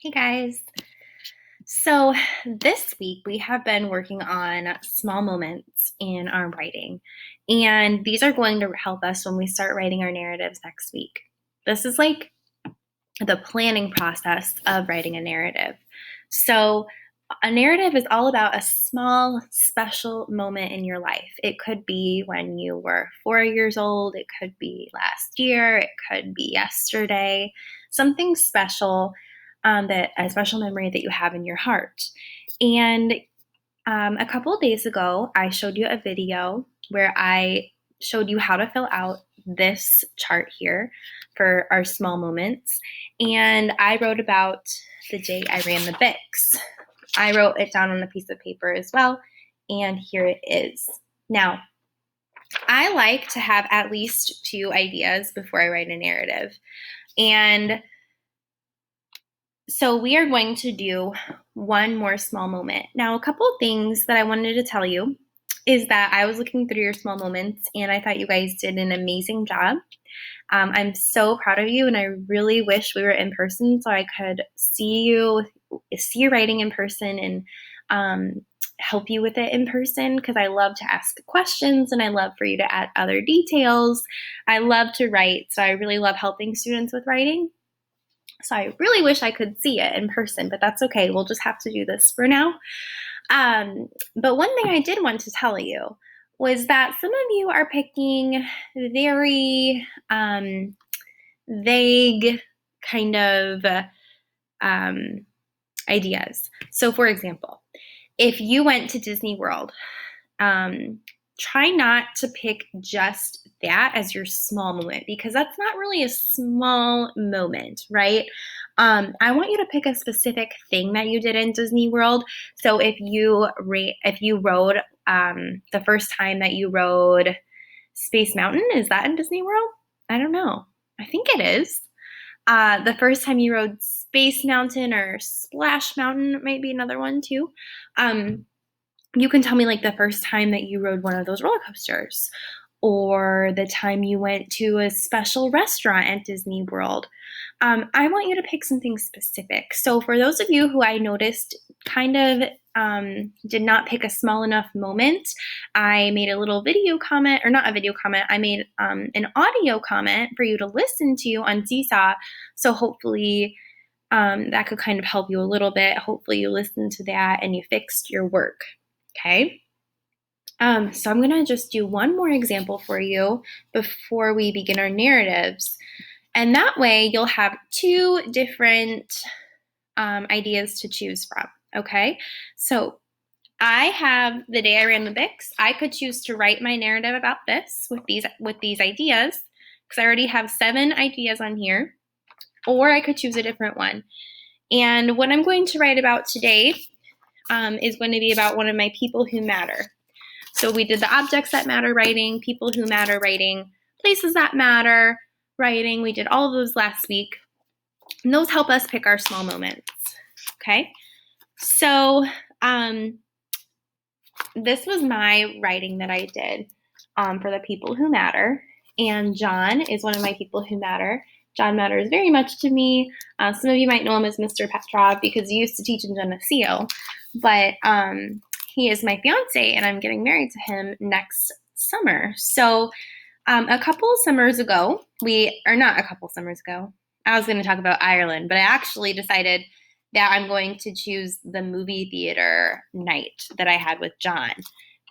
Hey guys. So this week we have been working on small moments in our writing, and these are going to help us when we start writing our narratives next week. This is like the planning process of writing a narrative. So a narrative is all about a small, special moment in your life. It could be when you were 4 years old, it could be last year, it could be yesterday, something special, that a special memory that you have in your heart. And a couple of days ago, I showed you a video where I showed you how to fill out this chart here for our small moments. And I wrote about the day I ran the Bix. I wrote it down on a piece of paper as well, and here it is. Now, I like to have at least two ideas before I write a narrative. And so we are going to do one more small moment. Now, a couple of things that I wanted to tell you is that I was looking through your small moments and I thought you guys did an amazing job. I'm so proud of you, and I really wish we were in person so I could see your writing in person, and help you with it in person, because I love to ask questions and I love for you to add other details. I love to write, so I really love helping students with writing. So I really wish I could see it in person, but that's okay. We'll just have to do this for now. But one thing I did want to tell you was that some of you are picking very vague kind of ideas. So, for example, if you went to Disney World, try not to pick just that as your small moment, because that's not really a small moment, right? I want you to pick a specific thing that you did in Disney World. So if you rode the first time that you rode Space Mountain, is that in Disney World? I don't know. I think it is. The first time you rode Space Mountain or Splash Mountain might be another one too. You can tell me like the first time that you rode one of those roller coasters, or the time you went to a special restaurant at Disney World. I want you to pick something specific. So for those of you who I noticed kind of did not pick a small enough moment, I made a little video comment, or not a video comment, I made an audio comment for you to listen to on Seesaw. So hopefully that could kind of help you a little bit. Hopefully you listened to that and you fixed your work. Okay. So I'm going to just do one more example for you before we begin our narratives. And that way you'll have two different ideas to choose from. Okay. So I have the day I ran the Bix. I could choose to write my narrative about this with these ideas, because I already have 7 ideas on here, or I could choose a different one. And what I'm going to write about today is going to be about one of my people who matter. So we did the objects that matter writing, people who matter writing, places that matter writing. We did all of those last week, and those help us pick our small moments. Okay, so this was my writing that I did for the people who matter, and John is one of my people who matter. John matters very much to me. Some of you might know him as Mr. Petrov because he used to teach in Geneseo, but he is my fiance, and I'm getting married to him next summer. So a couple of summers ago, I was going to talk about Ireland, but I actually decided that I'm going to choose the movie theater night that I had with John.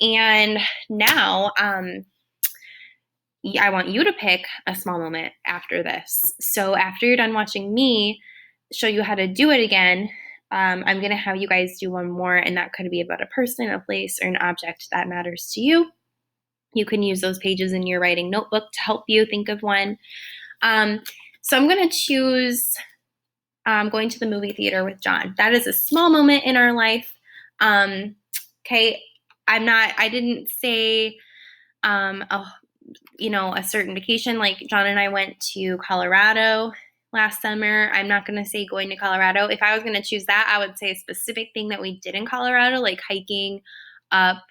And now I want you to pick a small moment after this. So after you're done watching me show you how to do it again, I'm going to have you guys do one more, and that could be about a person, a place, or an object that matters to you. You can use those pages in your writing notebook to help you think of one. So I'm going to choose going to the movie theater with John. That is a small moment in our life. Okay, I didn't say a certain vacation. Like John and I went to Colorado last summer. I'm not going to say going to Colorado. If I was going to choose that, I would say a specific thing that we did in Colorado, like hiking up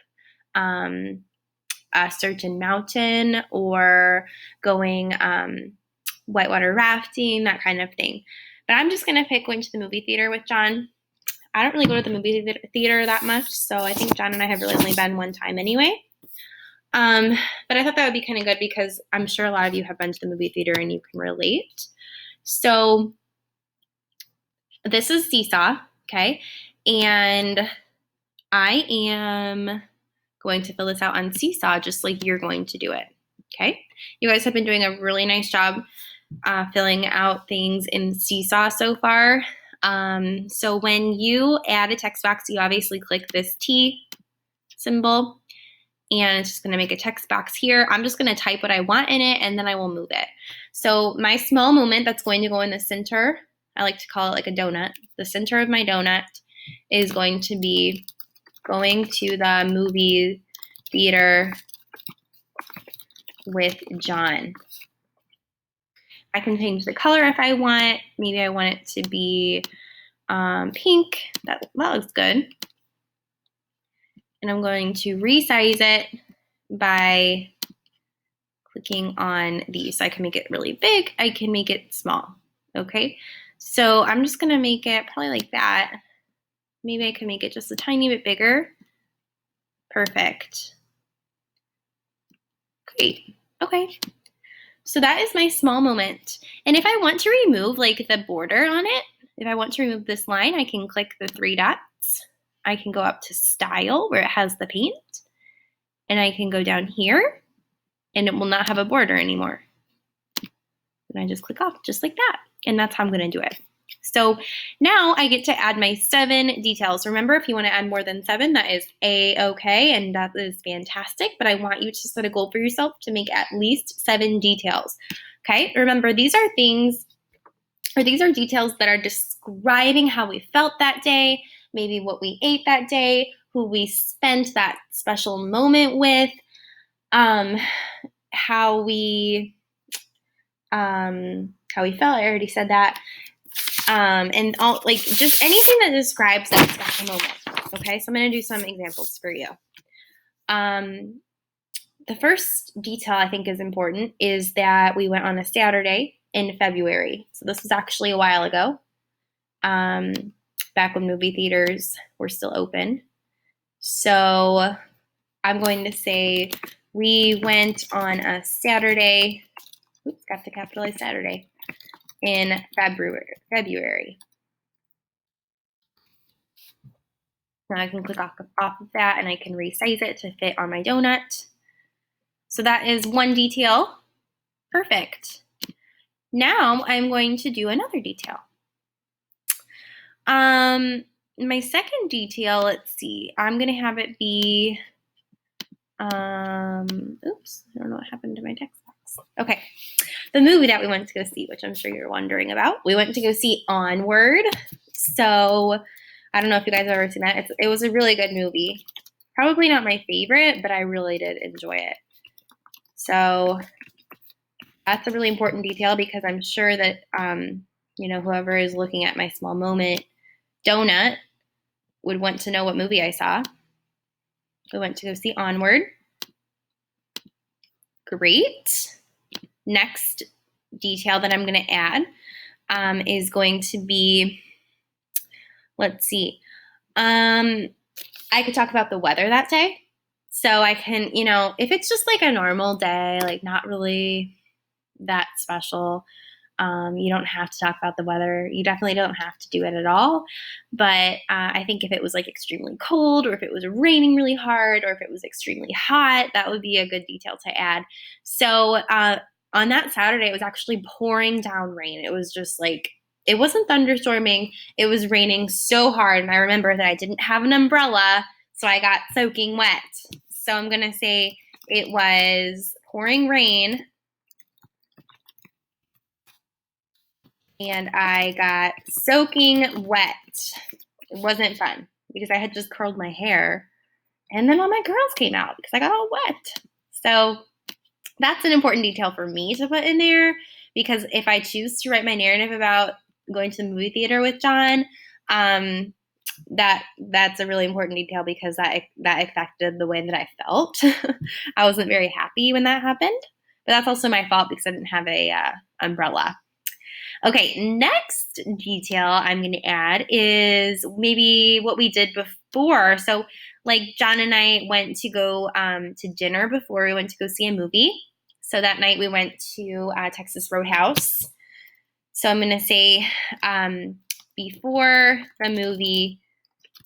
a certain mountain, or going whitewater rafting, that kind of thing. But I'm just going to pick going to the movie theater with John. I don't really go to the movie theater that much, so I think John and I have really only been one time anyway. But I thought that would be kind of good because I'm sure a lot of you have been to the movie theater and you can relate. So this is Seesaw, okay? And I am going to fill this out on Seesaw just like you're going to do it, okay? You guys have been doing a really nice job filling out things in Seesaw so far. So when you add a text box, you obviously click this T symbol, and it's just going to make a text box here. I'm just going to type what I want in it, and then I will move it. So my small moment that's going to go in the center, I like to call it like a donut. The center of my donut is going to be going to the movie theater with John. I can change the color if I want. Maybe I want it to be pink. That looks good. And I'm going to resize it by clicking on these. So I can make it really big. I can make it small. Okay. So I'm just going to make it probably like that. Maybe I can make it just a tiny bit bigger. Perfect. Great. Okay. So that is my small moment. And if I want to remove like the border on it, if I want to remove this line, I can click the 3 dots. I can go up to Style where it has the paint, and I can go down here and it will not have a border anymore. And I just click off just like that. And that's how I'm going to do it. So now I get to add my 7 details. Remember, if you want to add more than 7, that is A-okay, and that is fantastic. But I want you to set a goal for yourself to make at least 7 details. Okay, remember, these are things, or these are details that are describing how we felt that day, maybe what we ate that day, who we spent that special moment with, how we felt. I already said that. And all, like, just anything that describes that special moment. Okay, so I'm going to do some examples for you. The first detail I think is important is that we went on a Saturday in February. So this was actually a while ago, back when movie theaters were still open. So I'm going to say we went on a Saturday. Oops, got to capitalize Saturday. In February. Now I can click off of that and I can resize it to fit on my donut. So that is one detail. Perfect. Now I'm going to do another detail. My second detail, let's see, I'm going to have it be, oops, I don't know what happened to my text box. Okay, the movie that we went to go see, which I'm sure you're wondering about. We went to go see Onward. So I don't know if you guys have ever seen that. It was a really good movie. Probably not my favorite, but I really did enjoy it. So that's a really important detail because I'm sure that, whoever is looking at my small moment donut would want to know what movie I saw. We went to go see Onward. Great. Next detail that I'm going to add is going to be, let's see, I could talk about the weather that day. So I can, if it's just like a normal day, like not really that special, you don't have to talk about the weather. You definitely don't have to do it at all. But I think if it was like extremely cold, or if it was raining really hard, or if it was extremely hot, that would be a good detail to add. So on that Saturday, it was actually pouring down rain. It was just like, it wasn't thunderstorming. It was raining so hard. And I remember that I didn't have an umbrella, so I got soaking wet. So I'm going to say it was pouring rain. And I got soaking wet. It wasn't fun because I had just curled my hair. And then all my curls came out because I got all wet. So that's an important detail for me to put in there, because if I choose to write my narrative about going to the movie theater with John, that's a really important detail because that affected the way that I felt. I wasn't very happy when that happened, but that's also my fault because I didn't have a umbrella. Okay, next detail I'm going to add is maybe what we did before. So, like John and I went to go to dinner before we went to go see a movie. So that night we went to Texas Roadhouse. So I'm going to say before the movie,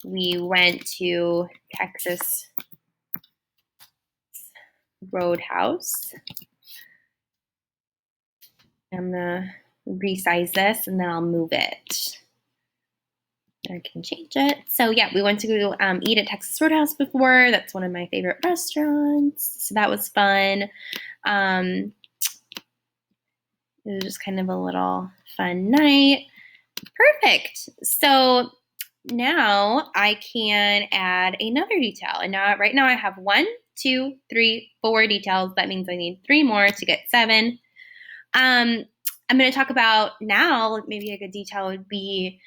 we went to Texas Roadhouse. I'm going to resize this and then I'll move it. I can change it. So yeah, we went to go eat at Texas Roadhouse before. That's one of my favorite restaurants. So that was fun. It was just kind of a little fun night. Perfect. So now I can add another detail. And now right now I have 1, 2, 3, 4 details. That means I need 3 more to get 7. I'm going to talk about now, maybe a good detail would be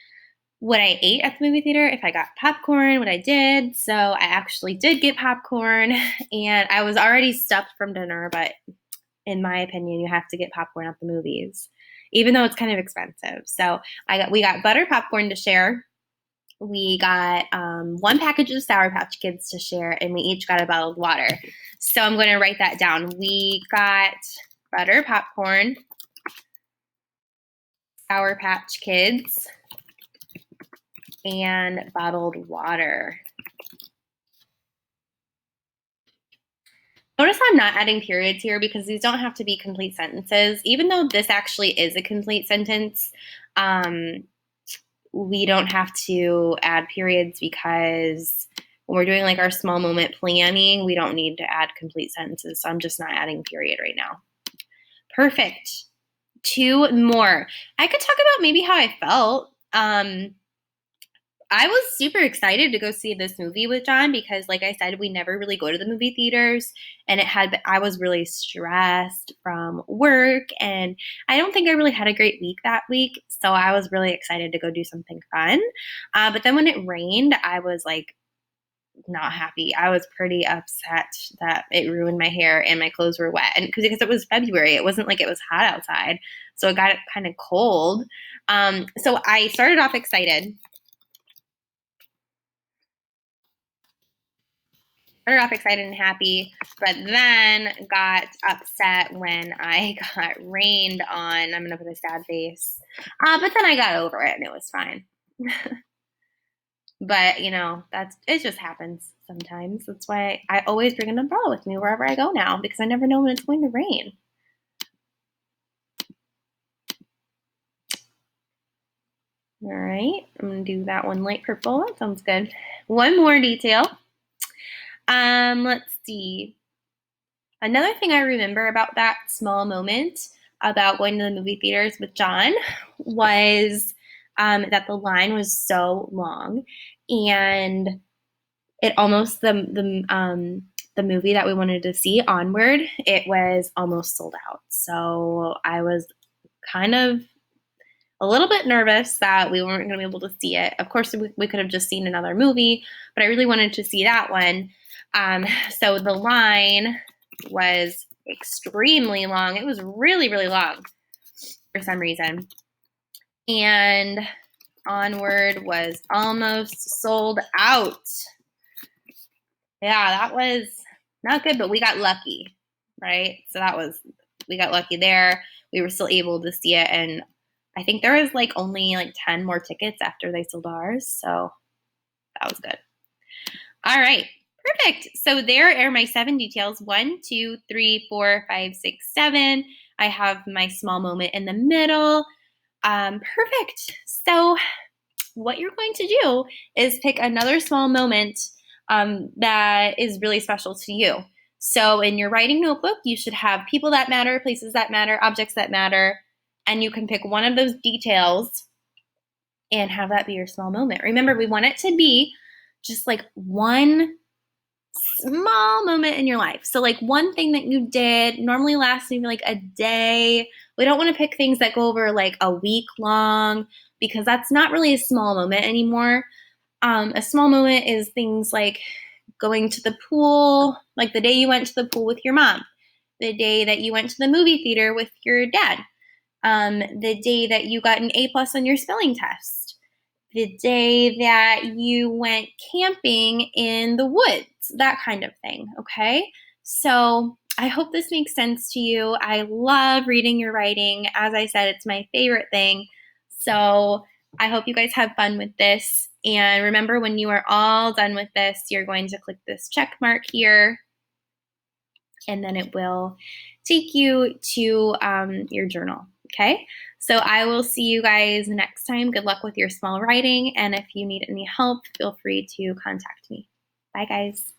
what I ate at the movie theater, if I got popcorn, what I did. So I actually did get popcorn, and I was already stuffed from dinner, but in my opinion, you have to get popcorn at the movies, even though it's kind of expensive. So we got butter popcorn to share. We got 1 package of Sour Patch Kids to share, and we each got a bottle of water. So I'm going to write that down. We got butter popcorn, Sour Patch Kids, and bottled water. Notice I'm not adding periods here because these don't have to be complete sentences. Even though this actually is a complete sentence, we don't have to add periods because when we're doing like our small moment planning, we don't need to add complete sentences. So I'm just not adding period right now. Perfect. 2 more. I could talk about maybe how I felt. I was super excited to go see this movie with John because, like I said, we never really go to the movie theaters, and I was really stressed from work, and I don't think I really had a great week that week, so I was really excited to go do something fun. But then when it rained, I was like not happy. I was pretty upset that it ruined my hair and my clothes were wet, and because it was February, it wasn't like it was hot outside, so it got kind of cold. So I started off excited. Started off excited and happy, but then got upset when I got rained on. I'm gonna put a sad face. But then I got over it and it was fine. But you know, it just happens sometimes. That's why I always bring an umbrella with me wherever I go now because I never know when it's going to rain. All right, I'm gonna do that one light purple. That sounds good. One more detail. Let's see. Another thing I remember about that small moment about going to the movie theaters with John was that the line was so long, and it almost the movie that we wanted to see, Onward, it was almost sold out. So I was kind of a little bit nervous that we weren't going to be able to see it. Of course, we could have just seen another movie, but I really wanted to see that one. So the line was extremely long. It was really, really long for some reason. And Onward was almost sold out. Yeah, that was not good, but we got lucky, right? So we got lucky there. We were still able to see it, and I think there was like only like 10 more tickets after they sold ours, so that was good. All right, perfect. So there are my 7 details. 1, 2, 3, 4, 5, 6, 7. I have my small moment in the middle. Perfect. So what you're going to do is pick another small moment that is really special to you. So in your writing notebook, you should have people that matter, places that matter, objects that matter, and you can pick one of those details and have that be your small moment. Remember, we want it to be just like one small moment in your life. So like one thing that you did normally lasts maybe like a day. We don't want to pick things that go over like a week long because that's not really a small moment anymore. A small moment is things like going to the pool, like the day you went to the pool with your mom, the day that you went to the movie theater with your dad, the day that you got an A+ on your spelling test, the day that you went camping in the woods, that kind of thing, okay? So I hope this makes sense to you. I love reading your writing. As I said, it's my favorite thing. So I hope you guys have fun with this. And remember, when you are all done with this, you're going to click this check mark here, and then it will take you to your journal, okay? So I will see you guys next time. Good luck with your small writing, and if you need any help, feel free to contact me. Bye, guys.